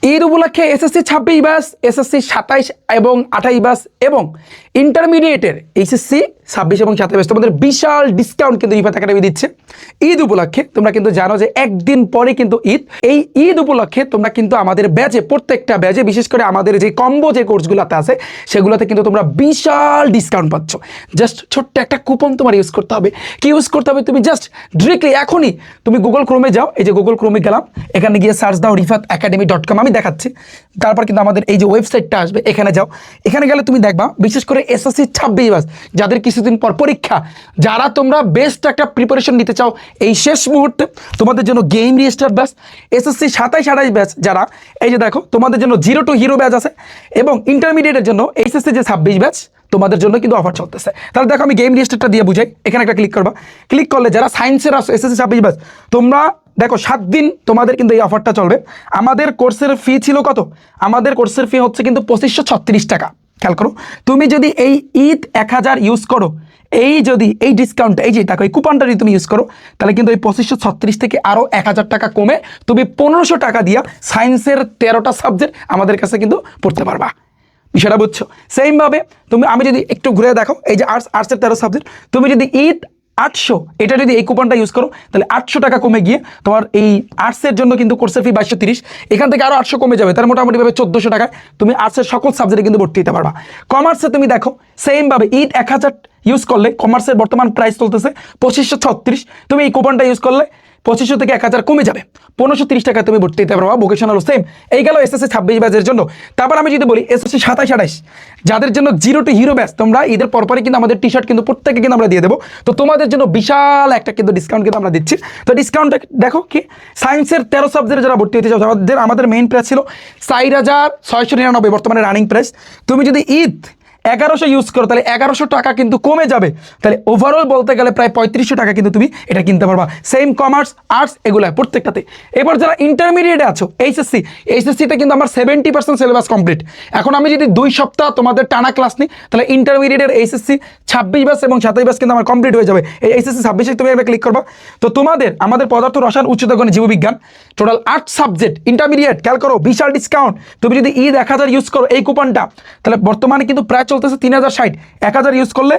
ঈদ উপলক্ষে SSC 26 batch, SSC 27 এবং 28 batch এবং ইন্টারমিডিয়েটের এইচএসসি 26 এবং 27 ব্যাচ তোমাদের বিশাল ডিসকাউন্ট কিন্তু রিফাত একাডেমি দিচ্ছে ঈদ উপলক্ষে। তোমরা কিন্তু জানো যে একদিন পরে কিন্তু ঈদ। এই ঈদ উপলক্ষে তোমরা কিন্তু আমাদের ব্যাচে, প্রত্যেকটা ব্যাচে, বিশেষ করে আমাদের যে কম্বো যে কোর্সগুলোতে আছে সেগুলোতে কিন্তু তোমরা বিশাল ডিসকাউন্ট পাচ্ছ। জাস্ট ছোট্ট একটা কুপন তোমার ইউজ করতে হবে। কি ইউজ করতে হবে? তুমি জাস্ট ডিরেক্টলি এখনই তুমি গুগল ক্রোমে যাও, এই যে গুগল ক্রোমে গেলাম, এখানে গিয়ে সার্চ দাও rifatacademy.com, আমি দেখাচ্ছি। তারপর কিন্তু আমাদের এই যে ওয়েবসাইটটা আসবে, এখানে যাও। এখানে গেলে তুমি দেখবা বিশেষ করে এসএসসি 26 ব্যাচ যাদের কিছুদিন পর পরীক্ষা, যারা তোমরা বেস্ট একটা প্রিপারেশন নিতে চাও এই শেষ মুহূর্তে, তোমাদের জন্য game restart batch, SSC 27-28 batch যারা, এই যে দেখো তোমাদের জন্য 0 to হিরো ব্যাচ আছে, এবং ইন্টারমিডিয়েটের জন্য এইচএসসি যে 26 ব্যাচ তোমাদের জন্য কিন্তু অফার চলতেছে। তাহলে দেখো আমি গেম রিস্টার্টটা দিয়ে বুঝাই। এখানে একটা ক্লিক করবা, ক্লিক করলে যারা সায়েন্সের আসো এসএসসি 26 ব্যাচ, তোমরা দেখো 7 দিন তোমাদের কিন্তু এই অফারটা চলবে। আমাদের কোর্সের ফি ছিল কত? আমাদের কোর্সের ফি হচ্ছে কিন্তু 2536 টাকা। খেয়াল করো, তুমি যদি এই ঈদ 1000 ইউজ করো, এই যদি এই ডিসকাউন্টটা, এই যে দেখো এই কুপনটা যদি তুমি ইউজ করো, তাহলে কিন্তু এই 2536 থেকে আরও 1000 টাকা কমে তুমি 1500 টাকা দিয়া সায়েন্সের 13টা সাবজেক্ট আমাদের কাছে কিন্তু পড়তে পারবা। বিষয়টা বুঝছো? সেমভাবে আমি যদি একটু ঘুরে দেখো, এই যে আর্টসের 13 সাবজেক্ট, তুমি যদি ঈদ 800 এটা যদি এই কুপনটা ইউজ করো, তাহলে 800 টাকা কমে গিয়ে তোমার এই আর্টসের জন্য কিন্তু কোর্সের ফি 2230, এখান থেকে আরও 800 কমে যাবে, তার মোটামুটিভাবে 1400 টাকায় তুমি আর্টসের সকল সাবজেক্টে কিন্তু ভর্তি হতে পারবা। কমার্সে তুমি দেখো সেমভাবে ঈদ 1000 ইউজ করলে কমার্সের বর্তমান প্রাইস চলতেছে 2536, তুমি এই কুপনটা ইউজ করলে 2500 থেকে 1000 কমে যাবে, 1530 টাকা তুমি ভর্তি হতে পারবা। Vocational same. এই গেল এসএসসি 26 ব্যাচের জন্য। তারপর আমি যদি বলি এসএসসি 27-28 যাদের জন্য 0 to হিরো ব্যাচ, তোমরা ঈদের পরপরই কিন্তু আমাদের টি শার্ট কিন্তু প্রত্যেকে কিন্তু আমরা দিয়ে দেবো। তো তোমাদের জন্য বিশাল একটা কিন্তু ডিসকাউন্ট কিন্তু আমরা দিচ্ছি। তো ডিসকাউন্টটা দেখো কি, সায়েন্সের 13 সাবজেক্টে যারা ভর্তি হতে চাও, আমাদের মেইন প্রাইস ছিল 4699, বর্তমানে রানিং প্রাইস। তুমি যদি ঈদ 1100 ইউজ করো, তাহলে 1100 টাকা কিন্তু কমে যাবে। তাহলে ওভারঅল বলতে গেলে প্রায় 3500 টাকা কিন্তু তুমি এটা কিনতে পারবা। সেম কমার্স, আর্টস, এগুলো প্রত্যেকটাতে। এবার যারা ইন্টারমিডিয়েটে আছো এইচএসসিতে কিন্তু আমার 70% সিলেবাস কমপ্লিট। এখন আমি যদি 2 সপ্তাহ তোমাদের টানা ক্লাস নিই, তাহলে ইন্টারমিডিয়েটের এইচএসসি 26 ব্যাচ এবং 27 ব্যাচ কিন্তু আমার কমপ্লিট হয়ে যাবে। এই এইচএসসি 26 তুমি এবার ক্লিক করবা। তো আমাদের পদার্থ, রসায়ন, উচ্চতর গণিত, জীববিজ্ঞান টোটাল 8 সাবজেক্ট ইন্টারমিডিয়েট। খেয়াল করো, বিশাল ডিসকাউন্ট। তুমি যদি ঈদ 1000 ইউজ করো এই কুপনটা, তাহলে বর্তমানে কিন্তু প্রায় চলতেছে 3060। 1000 ইউজ করলে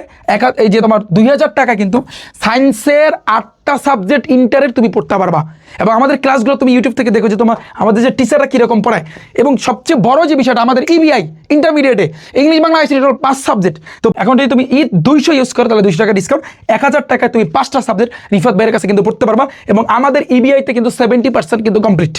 এই যে তোমার 2000 টাকা কিন্তু সায়েন্সের 8টা সাবজেক্ট ইন্টারের তুমি পড়তে পারবা। এবং আমাদের ক্লাসগুলো তুমি ইউটিউব থেকে দেখো যে আমাদের যে টিচাররা কীরকম পড়ায়। এবং সবচেয়ে বড় যে বিষয়টা, আমাদের ইবিআই ইন্টারমিডিয়েটে English, Bangla, ICT total 5 subject. তো এখন যদি তুমি ঈদ 200 ইউজ করো, তাহলে 200 টাকা ডিসকাউন্ট, 1000 টাকায় তুমি 5টা সাবজেক্ট রিফাত ভাইয়ের কাছে কিন্তু পড়তে পারবা। এবং আমাদের ইবিআইতে কিন্তু 70% কিন্তু কমপ্লিট।